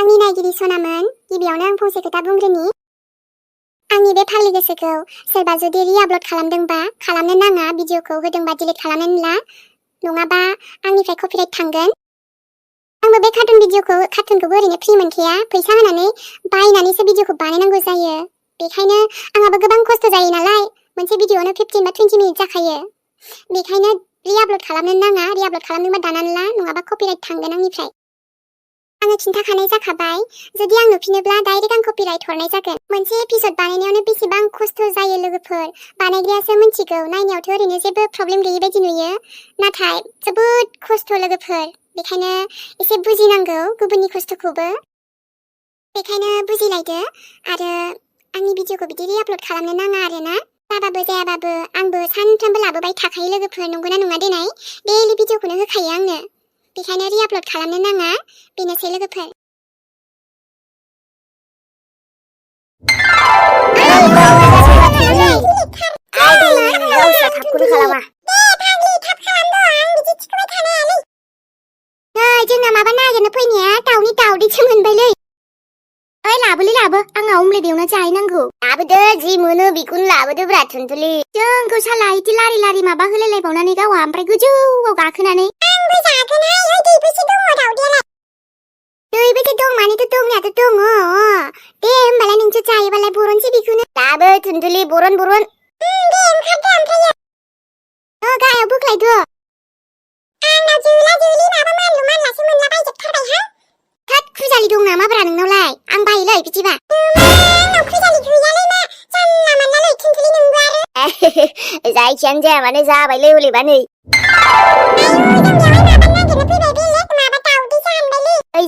आंनि नायगिरि सनामोन, गिबियावनो आं फंसे खोथा बुंग्रोनि। आंनि बे फाग्लि गोसोखौ सोरबा जुदि रि-आपल'ड खालामदोंबा खालामनो नाङा, भिडिअखौ होदोंबा डिलिट खालामनानै ला, नङाबा आंनिफ्राय कपिराइट थांगोन। आंबो बे कार्टुनखौबो ओरैनो फ्रि मोनखाया, फैसा होनानै बायनानैसो भिडिअखौ बानायनांगौ जायो। बेखायनो आंहाबो गोबां खस्थ' जायो नालाय, मोनसे भिडिअआवनो 15 बा 20 मिनिट जाखायो। बेखायनो रि-आपल'ड खालामनो नाङा, रि-आपल'ड खालामनोबा दानानै ला, नङाबा कपिराइट थांगोन आंनिफ्राय। आङो खिन्थाखानाय जाखाबाय, जुदि आं नुफिनोब्ला डाइरेक्ट आं कपिराइट हरनाय जागोन। मोनसे एपिसड बानायनायावनो बेसेबां खस्थ' जायो लोगोफोर, बानायग्रायासो मिन्थिगौ। नायनायावथ' ओरैनो जेबो प्रब्लेम गैयै बायदि नुयो, नाथाय जोबोद खस्थ' लोगोफोर। बेखायनो एसे बुजिनांगौ गुबुननि खस्थ'खौबो। बेखायनो बुजिलायदो आरो आंनि भिडिअखौ बिदि रि-आपल'ड खालामनो नाङा आरोना। जाबाबो जायाबाबो आंबो सानफ्रामबो लाबोबाय थाखायो लोगोफोर, नंगौना नङा देनाय? डेलि भिडिअखौनो होखायो आंनो। बेखायनो रि-आपल'ड खालामनो नाङा, बेनोसै लोगोफोर। जोंना माबा नागिरनो फैनाया दाउनि दाउदैसो मोनबायलै। ओइ लाबो, आंहा अमलेट एवना जाहैनांगौ। लाबोदो, जि मोनो बेखौनो लाबोदोब्रा थुनथुलि। जोंखौ साला इदि लारि माबा होलायलायबावनानै गावहा ओमफ्राय गोजौआव गाखोनानै। आंबो जागोनहाय, ओइ दैबोसो दङ दाउदैयालाय। दैबोसो दं मानेथ' दंनायाथ' दङ। दे होमबालाय नोंसोर जायोबालाय बरनसै बेखौनो। लाबो थुनथुलि, बरन। दे ओंखारदो ओमफ्रायो। गाहायाव बोख्लायद'। आंनाव जोला माबा मानलासो मोनला बायजोबथारबायहाय। थोद खुजालि दं नामाब्रा नोंनावलाय? आं बायोलै बिदिबा। आंनाव खुजालि गैयालै मा, जानला मानलालै थुनथुलि नोंबो आरो। जायखियानो जाया मानो जाबायलै हलेबा नै।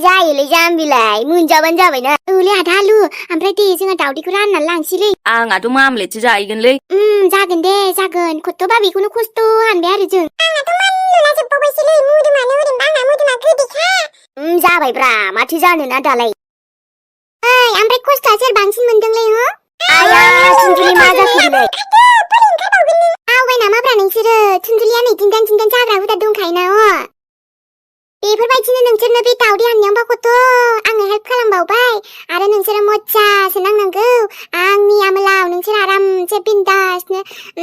जायोलै जाम्बिलाय, मोनजाबानो जाबायना। ओलै आदा आलु, ओमफ्राय दे जोंहा दाउदैखौ राननानै लांसैलै। आंहाथ' मामलेटसो जाहैगोनलै। जागोन दे जागोन, खथ'बा बेखौनो खस्थ' हानबाय आरो जों। आंनाथ' मानलुला जोबबावबायसोलै, मोदोमानो ओरैनोबा आंना मोदोमा गोदैखा। जाबायब्रा, माथो जानोना दालाय। ओमफ्राय खस्थ'आ सोर बांसिन मोनदोंलै हो? आया थुनथुलि मा जाखो बेलाय? आवगाय नामाब्रा नोंसोरो? थुनथुलिया नै दिन्दां जाग्रा हुदा दंखायोना बेफोरबायदिनो नोंसोरनो बे दाउदै हाननायावबा खथ' आङो हेल्प खालामबावबाय आरो नोंसोरो मज्जासो नांनांगौ आंनि आमोलाव। नोंसोर आरामसे बिन्दासनो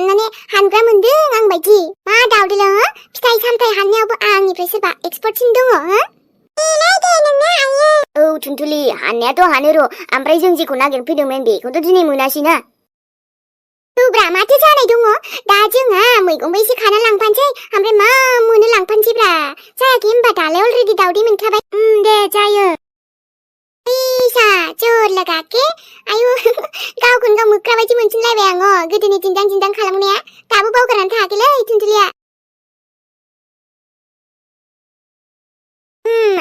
माने हानग्रा मोनदों आं बायदि। मा दाउदैल' हो? फिथाइ सामथाइ हाननायावबो आंनिफ्राय सोरबा एक्सपार्टसिन दङ हो? दे नोंनो हायो। औ थुनथुलि, हाननायाथ' हानो र', ओमफ्राय जों जेखौ नागिरनो फैदोंमोन बेखौथ' दिनै मोनासैना। ब्रा माथो जानाय दङ? दा जोंहा मैगंबो एसे खाना लांफानोसै, ओमफ्राय मा मोनो लांफानोसैब्रा। जायाखै होमबा दालाय अलरेडि दाउदै मोनखाबाय। दे जायो। फैसा जर लगाके आयु गावखौनो गाव मोख्रा बायदि मोनफिनलायबाय आङो, गोदोनि दिन्दां खालामनाया दाबो बावगारनानै थायाखैलै थुनथुलिया।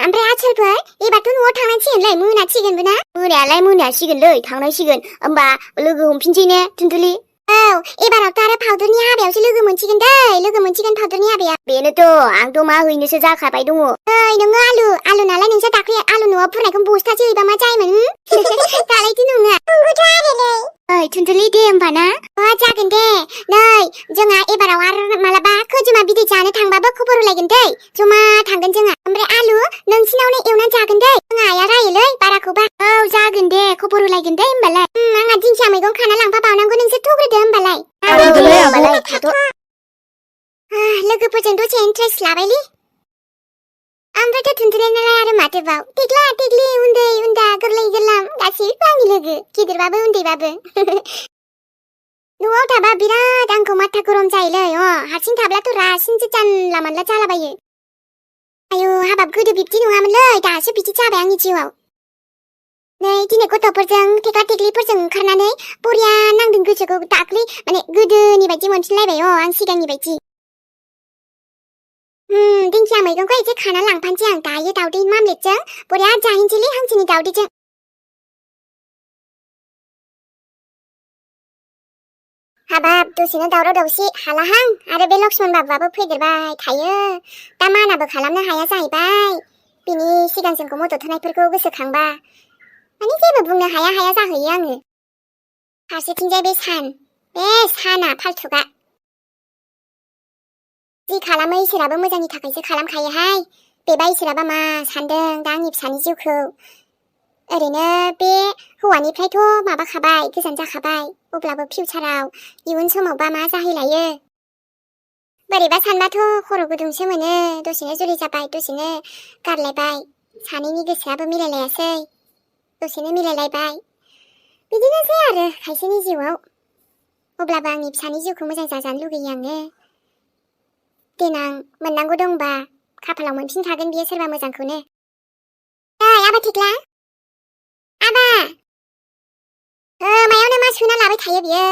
ओमफ्राय आसलफोर एबारथ' न'आव थांनांसिगोनलै, मोनासिगोनबो ना? मोनायालाय मोनासिगोनलै, थांनांसिगोन। होमबा लोगो हमफिनसै ने थुनथुलि? औ, एबारावथ' आरो फाउदुरनि हाबायावसो लोगो मोनसिगोन दै, फाउदुरनि हाबाया। बेनोथ', आंथ' मा हैनोसो जाखाबाय दङ। ओइ नोङो आलु नालाय नोंसोर दाख्लै आलु न'आव फुरनायखौ बस्थासे हैबा मा जायोमोन? दालायथो नङा। नंगौथ' आरोलै। ओइ थुनथुलि दे होमबा ना? जागोन दे। नै जोंहा एबाराव आरो मालाबा खोजिमा बिदै जानो थांबाबो खबर होलायगोन दै, जमा थांगोन जोंहा। ओमफ्राय आलु नोंसिनावनो एवनानै जागोन दै, जोंहा आइया रायोलै बाराखौबा। औ जागोन दे, खबर होलायगोन दे होमबालाय। आंहा दिंखिया मैगं खाना लांफा बावनांगौ, नोंसोर थुग्रोदो होमबालाय। लोगोफोरजों दसे इन्ट्रेस्ट लाबायलै। ओमफ्रायथ' थुनथुलिनालाय आरो माथोबाव, टेक्ला टेक्लि उन्दै उन्दा गोरलै गोरलाम गासिबो आंनि लोगो, गिदिरबाबो उन्दैबाबो। न'आव थाबा बिराद आंखौ माथा गरम जायोलै। हारसिं थाब्लाथ' रासिनसो जानला मानला जालाबायो। आयु हाबाब गोदो बिब्दि नङामोनलै, दासो बिदि जाबाय आंनि जिउआव। नै दिनै गथ'फोरजों टेक्ला टेक्लिफोरजों ओंखारनानै बरिया नांदों गोसोखौ, दाख्लै माने गोदोनि बायदि मोनफिनलायबाय आं सिगांनि बायदि। दिंखिया मैगंखौ एसे खाना लांफानोसै आं दायो दाउदै मामलेटजों, बरिया जाहैनोसैलै हांसोनि दाउदैजों। हाबाब दसेनो दावराव दावसि हालाहां, आरो बे लक्ष्मण बाबुआबो फैदेरबाय थायो, दा मानाबो खालामनो हाया जाहैबाय। बिनि सिगां जोंखौ मदद होनायफोरखौ गोसोखांबा माने जेबो बुंनो हाया जाहैयो आङो। फारसेथिंजाय बे साना फालथुगा। जि खालामो इसोराबो मोजांनि थाखायसो खालामखायोहाय। बेबा इसोराबा मा सानदों दा आंनि फिसानि जिउखौ। ओरैनो बे हौवानिफ्रायथ' माबाखाबाय गोजान जाखाबाय अब्लाबो फिउचाराव इयुन समावबा मा जाहैलायो बोरैबा सानबाथ' खर' गुदुंसो मोनो दसेनो जुलि जाबाय दसेनो गारलायबाय सानैनि गोसोआबो मिलायलायासै दसेनो मिलायलायबाय बिदिनोसै आरो खायसेनि जिउआव अब्लाबो आंनि फिसानि जिउखौ मोजां जाजानो लुगैयो आङो देनां मोननांगौ दंबा खाफालाव मोनफिनखागोन बियो सोरबा मोजांखौनो ओइ आबा थिख्ला आबा मायावनो मा सोना लाबाय थायो बियो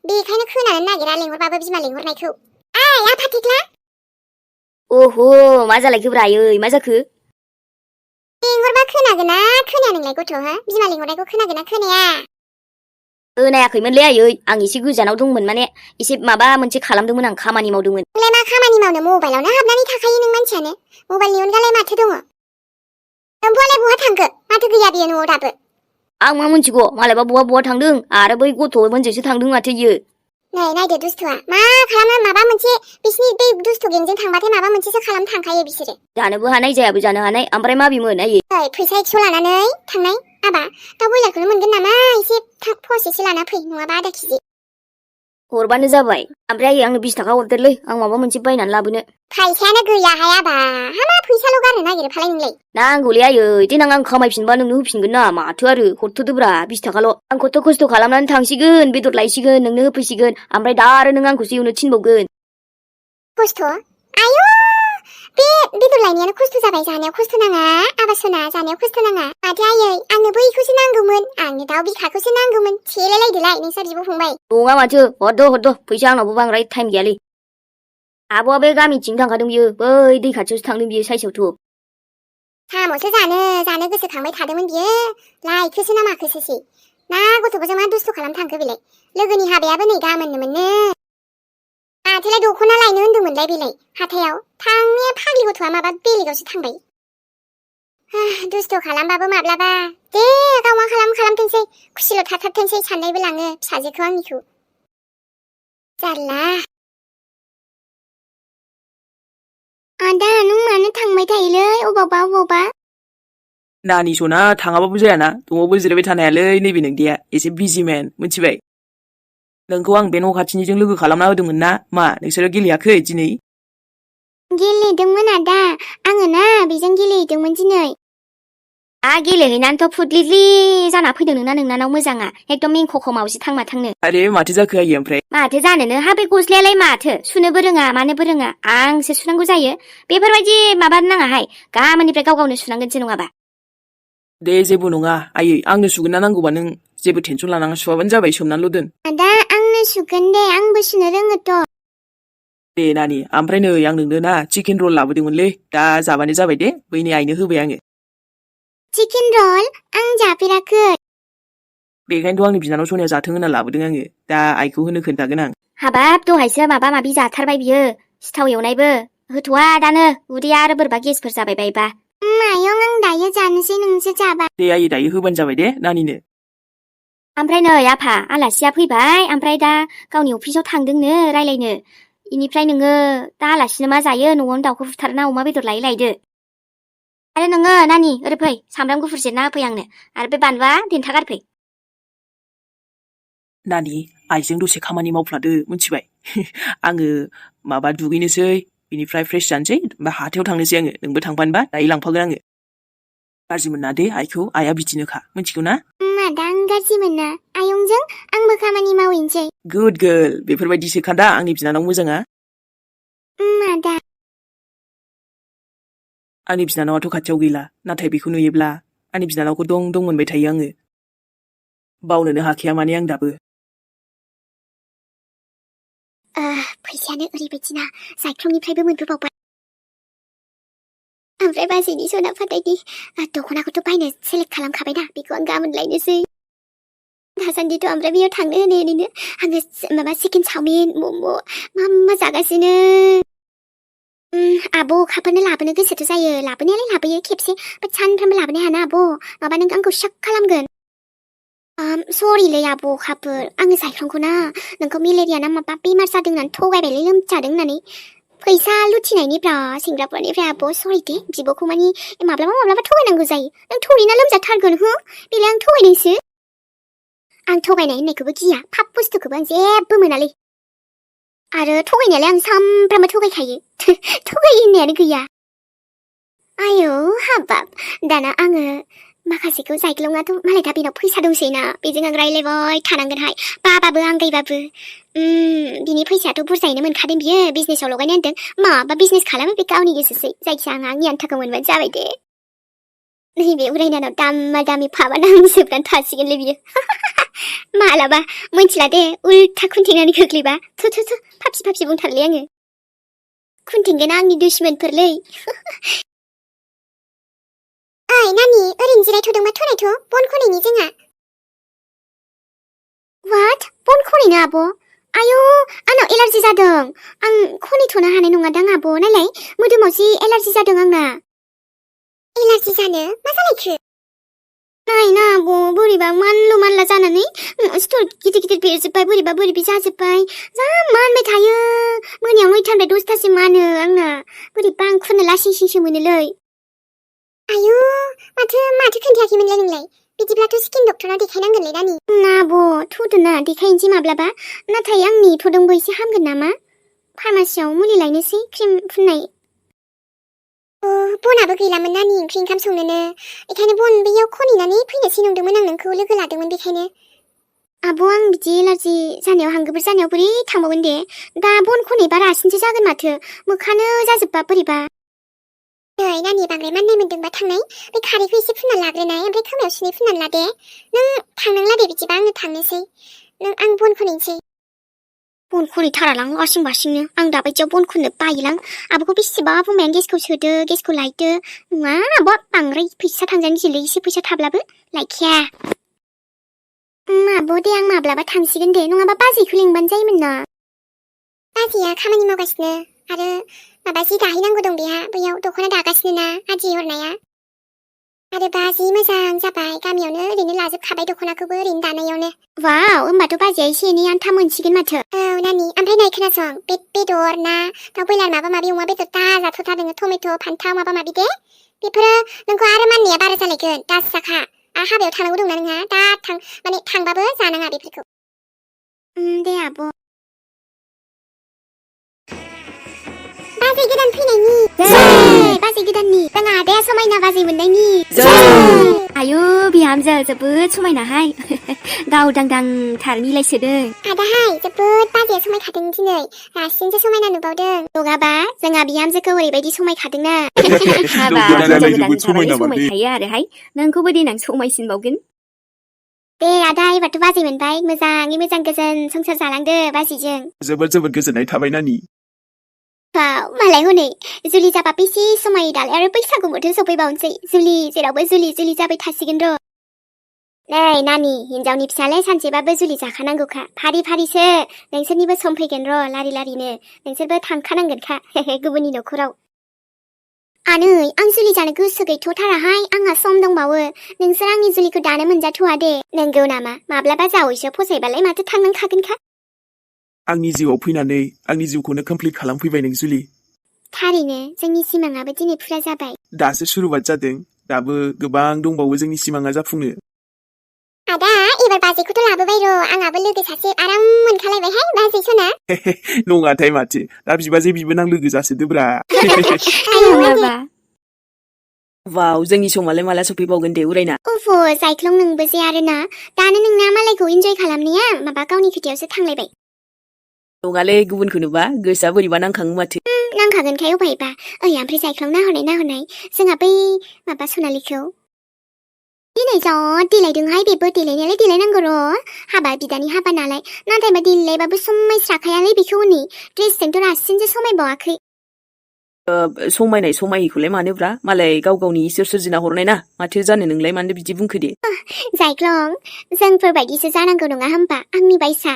बेखायनो खोनानो नागिरा लेंहरबाबो बिमा लेंहरनायखौ ओइ आफा थिख्ला ओहो मा जालायखोब्रा आयै मा जाखो लेंहरबा खोनागोना खोनाया नोंलाय गथ' हो बिमा लेंहरनायखौ खोनागोना खोनाया खोनायाखैमोनलै आयै आं एसे गोजानाव दंमोन माने एसे माबा मोनसे खालामदोंमोन आं खामानि मावदोंमोन नोंलाय मा खामानि मावनो मबाइलावनो हाबनानै थाखायो नों मानसियानो मबाइलनि अनगालाय माथो दङ एम्फौआलाय बहा थांखो माथो गैया बियो न'आव दाबो आं मा मोनथिगौ मालायबा बहा थांदों आरो बै गथ' मोनजोंसो थांदों माथो इयो नै नायदो दुस्थुआ मा खालामो माबा मोनसे बिसिनि बै दुस्थु गेंजों थांबाथाय माबा मोनसेसो खालामनो थांखायो बिसोरो जानोबो हानाय जायाबो जानो हानाय ओमफ्राय माबेमोन आयै ओइ फैसा एक्स' लानानै थांनाय आबा दाउ बयलारखौनो मोनगोन नामा एसे फवासेसो लाना फै नङाबा आधा केजि हरबानो जाबाय ओमफ्राय आयै आंनो 20 थाखा हरदेरलै आं माबा मोनसे बायनानै लाबोनो फैसायानो गैयाहाय आबा हामा फैसाल' गारनो नागिरो फालाय नोंलाय नांगौलै आयै देनां आं खामायफिनबा नोंनो होफिनगोन ना माथो आरो हरथ'दोब्रा 20 थाखाल' आं खस्थ' खालामनानै थांसिगोन बेदर लायसिगोन नोंनो होफैसिगोन ओमफ्राय दा आरो नों आंखौसो एवनो थिनबावगोन खस्थ' आयु बे बेदर लायनायानो खस्थ' जाबाय जानायाव खस्थ' नाङा आबा सना जानायाव खस्थ' नाङा माथो आयै आंनो बैखौसो नांगौमोन आंनो दाउ बिखाखौसो नांगौमोन सेलायलायदोलाय नोंसोर बिब' फंबाय नङा माथो हरद' फैसा आंनावबो बांद्राय टाइम गैयालै आब'आ बे गामिथिं थांखादों बियो बै दै खाथियावसो थांदों बियो साइसआवथ' साम'सो जानो गोसोखांबाय थादोंमोन बियो लायखोसो ना माखोसोसै ना गथ'फोरजों मा दुस्थ' खालाम थांखो बेलाय लोगोनि हाबायाबो नै गाबोननो मोननो माथोलाय दख'ना लायनो होन्दोंमोनलाय बेलाय हाथायाव थांनाया फाग्लि गथ'आ माबा बेलेगावसो थांबाय दुस्थ' खालामबाबो माब्लाबा दे गाव मा खालामथोंसै खुसिल' थाथारथोंसै साननायबो लाङो फिसाजोखौ आंनिखौ जारला आदा नों मानो थांबाय थायोलै अबावबा नानि सना थाङाबाबो जायाना न'आवबो जिरायबाय थानायालै नैबे नोंदिया एसे बिजिमेन मिथिबाय नोंखौ आं बे न' खाथिनिजों लोगो खालामना होदोंमोन ना मा नोंसोरो गेलेयाखै दिनै गेलेदोंमोन आदा आङो ना बेजों गेलेहैदोंमोन दिनै गेलेहैनानैथ' फुदलिदलि जाना फैदों नोंनानाव मोजाङा एकदम मेंख'खौ मावजि थांमाथांनो आरे माथो जाखो आयै ओमफ्राय माथो जानोनो हा बे गस्लायालाय माथो सुनोबो रोङा मानोबो रोङा आंसो सुनांगौ जायो बेफोरबायदि माबा नाङाहाय गाबोननिफ्राय गावनो सुनांगोनसो नङाबा दे जेबो नङा आयै आंनो सुगोन ना नांगौबा नों जेबो टेनसन लानाङा सुवाबानो जाबाय सोमनानैल' दोन आदा आंनो सुगोन दे आंबो सुनो रोङोथ' दे नानि ओमफ्राय नै आं नोंनो ना चिकेन रल लाबोदोंमोनलै दा जाबानो जाबाय दे बैनि आइनो होबाय आङो चिकेन रल आं जाफेराखै बेखायनोथ' आंनि बिनानाव सनिया जाथों होनना लाबोदों आङो दा आइखौ होनो खोन्थागोन आं हाबाब दहायसो माबा माबि जाथारबाय बियो सिथाव एवनायबो होथ'वा दानो उदैया आरो बोरैबा गेसफोर जाबाय बायबा मायं आं दायो जानोसै नोंसो जाबा दे आयै दायो होबानो जाबाय दे नानिनो ओमफ्राय नै आफा आलासिया फैबाय ओमफ्राय दा गावनि अफिसाव थांदोंनो रायलायनो इनिफ्राय नोङो दा आलासिनो मा जायो न'आवनो दाउखौ बुथारना अमा बेदर लायदो आरो नोङो नानि ओरै फै सामब्राम गुफुर सेरना होफै आंनो आरो बे बानलुआ देन्था गारफै नानि आइजों दसे खामानि मावफ्लादो मिथिबाय आङो माबा दुगैनोसै बिनिफ्राय फ्रेश जानोसै बा हाथायाव थांनोसै आङो नोंबो थांफानोबा दायो लांफागोन आङो गाज्रि मोना दे आइखौ आइया बिदिनोखा मिथिगौ ना आदा आं गाज्रि मोना आयंजों आंबो खामानि मावहैनोसै गुड गार्ल बेफोरबायदिसोखा दा आंनि बिनानाव मोजाङा आदा आंनि बिनानावाथ' खाथियाव गैला नाथाय बेखौ नुयोब्ला आंनि बिनानावखौ दं मोनबाय थायो आङो बावनोनो हाखाया माने आं दाबो फैसायानो ओरैबायदिना साइख्लुमनिफ्रायबो मोनबोबावबाय ओमफ्राय बाजैनि सना फाथायनि दख'नाखौथ' बायनो सेलेक्ट खालामखाबायना बेखौ आं गाबोन लायनोसै दासान्दिथ' ओमफ्राय बेयाव थांनो होनो आङो माबा चिकेन चावमिन मम' मा जागासिनो आब' अखाफोरनो लाबोनो गोसोथ' जायो लाबोनायालाय लाबोयो खेबसे बाट सानफ्रामबो लाबोनो हायाना आब' माबा नों आंखौ शक खालामगोन सरिलै आब' अखाफोर आङो साइख्लंखौ ना नोंखौ मेलेरिया ना माबा बेमार जादों होननानै थगायबायलै लोमजादों होननानै फैसा लुथिनायनिफ्रा सेंग्राफोरनिफ्राय आब' सरि दे बिब'खौ मानि माब्लाबा थगायनांगौ जायो नों थोरैना लोमजाथारगोन हो बेलाय आं थगायदोंसो आं थगायनाय होननायखौबो गिया फाप बुस्थुखौबो आं जेबो मोनालै आरो थगायनायालाय आं सामफ्रामबो थगायखायो थगायो होननायानो गैया आयौ हाबाब दाना आङो माखासेखौ जायख्लंआथ' मालाय दा बेनाव फैसा दंसै ना बेजों आं रायलायबाय थानांगोनहाय बाबाबो आंगायबाबो बिनि फैसायाथ' बुरजायैनो मोनखादों बियो बिजनेसाव लगायनो होनदों माबा बिजनेस खालामो बे गावनि गोसोसै जायखिया आं आंनि आन्थाखौ मोनबानो जाबाय दे नैबे उरायनानाव दामा दामि फाबा नांजोबनानै थासिगोनलै बियो मालाबा मोनथिला दे उल्था खुन्थिंनानै खोख्लैबा थु फाफि बुंथारलै आङो खुन्थिंगोना आंनि दुश्मनफोरलै ओइ नानि ओरैनो जिरायथ'दोंबा थरायथ' बन खनैनि जोंहा वाट बन खनैनो आब' आयौ आंनाव एलार्जि जादों आं खनैथ'नो हानाय नङादां आब' नायलाय मोदोमाव जि एलार्जि जादों आंना एलार्जि जानो मा जालायखो नायना आब' बोरैबा मानला जानानै सिथर गिदिर बेरजोब्बाय बोरैबा बोरैबि जाजोब्बाय जा मानबाय थायो मोनायाव 9टानिफ्राय 10टासिम मानो आंना बोरैबा आं खुननो लासिंसिंसो मोनोलै आयु माथो खोन्थायाखैमोनलाय नोंलाय बिदिब्लाथ' स्किन डक्टरनाव देखायनांगोनलै नानि ना आब' थ'दोना देखायनोसै माब्लाबा नाथाय आंनि थ'दोंबो एसे हामगोन नामा फार्मासियाव मुलि लायनोसै क्रिम फुननाय बनाबो गैलामोन नानि ओंख्रि ओंखाम संनोनो बेखायनो बन बैयाव खनैनानै फैनोसै नंदोंमोन आं नोंखौ लोगो लादोंमोन बेखायनो आब' आं बिदि एलार्जि जानायाव हांगोबोर जानायाव बोरै थांबावगोन दे दा बन खनैबा रासिनसो जागोन माथो मोखानो जाजोब्बा बोरैबा नै नानि बांद्राय माननाय मोन्दोंबा थांनाय बे खारैखौ एसे फुनना लाग्रोनाय ओमफ्राय खोमायाव सुनै फुननानै ला दे नों थांनांला दे बिदिबा आंनो थांनोसै आं बन खनैनोसै बन खनैथारालां लासिं बासिंनो आं दाबायदियाव बन खननो बायोलां आब'खौ बेसेबा बुंबाय आं गेसखौ सोदो गेसखौ लायदो नङा आब' बांद्राय फैसा थांजानो गियोलै एसे फैसा थाब्लाबो लायखाया आब' दे आं माब्लाबा थांसिगोन दे नङाबा बाजैखौ लिंबानो जायोमोन ना बाजैया खामानि मावगासिनो आरो माबा जि दाहैनांगौ दं बेहा बैयाव दख'ना दागासिनो ना आदि हरनाया आरो बाजि मोजां जाबाय गामियावनो ओरैनो लाजोबखाबाय दख'नाखौबो ओरैनो दानायावनो वाव होमबाथ' बाजैया एसे एनै आन्था मोनसिगोन माथो औ नानि ओमफ्राय नाय खोनासं बेदर ना दाउ बयलार माबा माबि अमा बेदर दाजाथ'थार नोङो टमेट' फान्थाव माबा माबि दे बेफोरो नोंखौ आरो माननाया बारा जालायगोन दाजाखा आरो हाबायाव थांनांगौ दंना नोंहा दा माने थांबाबो जानाङा बेफोरखौ दे आब' बाजै गोदान फैनायनि बाजै गोदाननि जोंहा आदाया समायना बाजै मोननायनि आयु बिहामजो जोबोद समायनाहाय गावदांथार मिलायसोदों आदाहाय जोबोद बाजैया समायखादों दिनै रासिनसो समायना नुबावदों नङाबा जोंहा बिहामजोखौ ओरैबायदि समायखादोंना हाबा हिनजाव गोदान समायखायो आरोहाय नोंखौबो देनां समायसिनबावगोन दे आदा एबारथ' बाजै मोनबाय मोजाङै मोजां गोजोन संसार जालांदो बाजैजों जोबोद गोजोननाय थाबाय नानि मालाय हनै जुलि जाबा बेसे समायो दालाय आरो बैसागु बोथोर सफैबावनोसै जुलि जेरावबो जुलि जाबाय थासिगोन र' नै नानि हिनजावनि फिसालाय सानसेबाबो जुलि जाखानांगौखा फारिसो नोंसोरनिबो सम फैगोन र' लारिनो नोंसोरबो थांखानांगोनखा गुबुननि न'खराव आनै आं जुलि जानो गोसो गैथ'थाराहाय आंहा सम दंबावो नोंसोर आंनि जुलिखौ दानो मोनजाथ'वा दे नंगौ नामा माब्लाबा जावैसो फसायबालाय माथो थांनांखागोनखा आंनि जिउआव फैनानै आंनि जिउखौनो कमप्लिट खालामफैबाय नों जुलि थारैनो जोंनि सिमाङाबो दिनै फुरा जाबाय दासो सुरुवात जादों दाबो गोबां दंबावो जोंनि सिमाङा जाफुंनो आदा एबार बाजैखौथ' लाबोबाय र' आंहाबो लोगो सासे आराम मोनखालायबायहाय बाजै सना नङाथाय माथो दा बिबाजै बिबोनां लोगो जासोदोब्रा वाव जोंनि समालाय माला सफैबावगोन दे उरायना उफ जायख्लं नोंबो जे आरोना दानो नोंना मालायखौ इन्जय खालामनाया माबा गावनि खोथायावसो थांलायबाय नङालै गुबुनखौ नुबा गोसोआ बोरैबा नांखाङो माथो नांखागोनखाय अबायबा ओमफ्राय जायख्लं नाहरनाय जोंहा बै माबा सनालिखौ दिनै जा देलायदोंहाय बेबो देलायनायालाय देलायनांगौ र' हाबा बिदानि हाबा नालाय नाथायबा देलायबाबो समायस्राखायालै बेखौ हनै ड्रेसजोंथ' रासिनसो समायबावाखै समायनायखौलाय मानोब्रा मालाय गावनि इसोर सोरजिना हरनाय ना माथो जानो नोंलाय मानो बिदि बुंखो दे जायख्लं जोंफोरबायदिसो जानांगौ नङा होमबा आंनि बायसा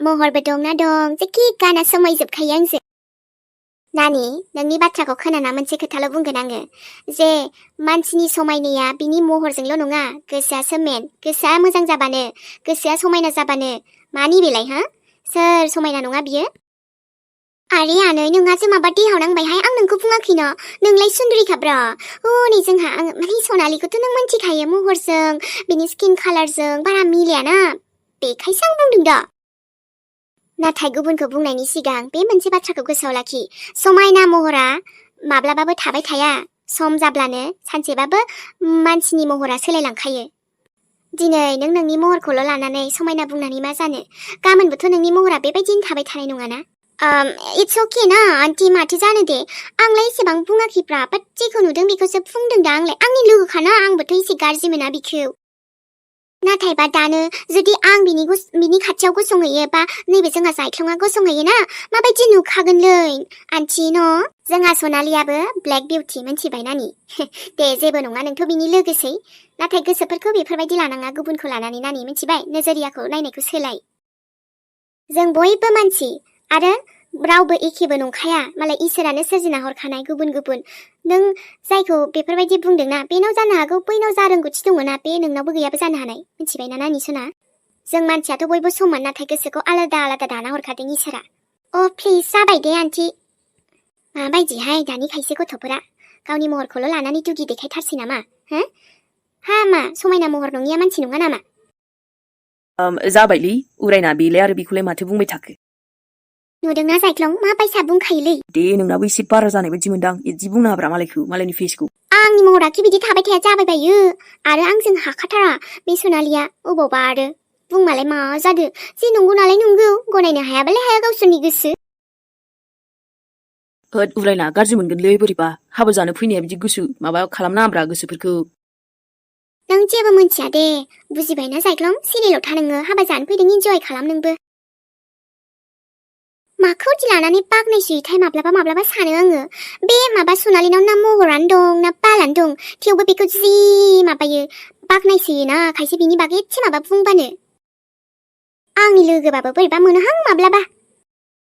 महरबो दंना दं जेखि गाना समायजोबखायो आंजो नानि नोंनि बाथ्राखौ खोनाना मोनसे खोथाल' बुंगोन आङो जे मानसिनि समायनाया बिनि महरजोंल' नङा गोसोआसो मेन गोसोआ मोजां जाबानो गोसोआ समायना जाबानो मानि बेलाय सोर समायना नङा बियो आरे आनै नोंहासो माबा देहाव नांबायहाय आं नोंखौ बुङाखैनो नोंलाय सुन्दुरिखाब्रा हनै जोंहा आं माने सनालिखौथ' नों मिन्थिखायो महरजों बिनि स्किन कालारजों बारा मिलायाना बेखायसो आं बुंदों दा नाथाय गुबुनखौ बुंनायनि सिगां बे मोनसे बाथ्राखौ गोसोआव लाखि समायना महरा माब्लाबाबो थाबाय थाया सम जाब्लानो सानसेबाबो मानसिनि महरा सोलायलांखायो दिनै नों नोंनि महरखौल' लानानै समायना बुंनानै मा जानो गाबोनबोथ' नोंनि महरा बेबायदिनो थाबाय थानाय नङाना इट्स अके ना आन्टी माथो जानो दे आंलाय एसेबां बुङाखैब्रा बाट जेखौ नुदों बेखौसो बुंदों दा आंलाय आंनि लोगोखाना आंबोथ' एसे गाज्रि मोना बिखौ नाथायबा दानो जुदि आं बिनि खाथियाव गसंहैयो बा नैबे जोंहा जायख्लङा गसंहैयो ना माबायदि नुखागोनलै आन्टी न' जोंहा सनालियाबो ब्लेक बिउटि मिन्थिबाय नानि दे जेबो नङा नोंथ' बिनि लोगोसै नाथाय गोसोफोरखौ बेफोरबायदि लानाङा गुबुनखौ लानानै नानि मिन्थिबाय नोजोरियाखौ नायनायखौ सोलाय जों बयबो मानसि आरो रावबो एखेबो नंखाया मालाय इसोरानो सोरजिना हरखानाय गुबुन गुबुन नों जायखौ बेफोरबायदि बुंदोंना बेनाव जानो हागौ बैनाव जा रोंगौथि दङना बे नोंनावबो गैयाबो जानो हानाय मिन्थिबायना नानि सना जों मानसियाथ' बयबो समान नाथाय गोसोखौ आलादा आलादा दाना हरखादों इसोरा प्लिज जाबाय दे आन्टी माबायदिहाय दानि खायसे गथ'फोरा गावनि महरखौल' लानानै दुगि देखायथारसै नामा हा मा समायना महर नङिया मानसि नङा नामा जाबायलै उरायना बेलाय आरो बेखौलाय माथो बुंबाय थाखो नुदोंना जायख्लं माबायसा बुंखायोलै दे नोंनाबो एसे बारा जानाय बायदि मोनदां इदि बुंनो हाब्रा मालायखौ मालायनि फेसखौ आंनि महराखि बिदि थाबाय थाया जाबायबायो आरो आंजों हाखाथारा बे सनालिया अबावबा आरो बुंमालाय मा जादो जे नंगौ नालाय नंगौ गनायनो हायाबालाय हाया गावसोरनि गोसो होद उरायना गाज्रि मोनगोनलै बोरैबा हाबा जानो फैनाया बिदि गोसो माबा खालामनाङाब्रा गोसोफोरखौ नों जेबो मोनथिया दे बुजिबायना जायख्लं सिरियल' था नोङो हाबा जानो फैदों इन्जय खालाम नोंबो माखौ दि लानानै बागनायसोयोथाय माब्लाबा माब्लाबा सानो आङो बे माबा सनालिनाव ना महरानो दं ना बालानो दं थेवबो बेखौ जि माबायो बागनायसोयोना खायसे बिनि बागै एसे माबा बुंबानो आंनि लोगोबाबो बोरैबा मोनोहां माब्लाबा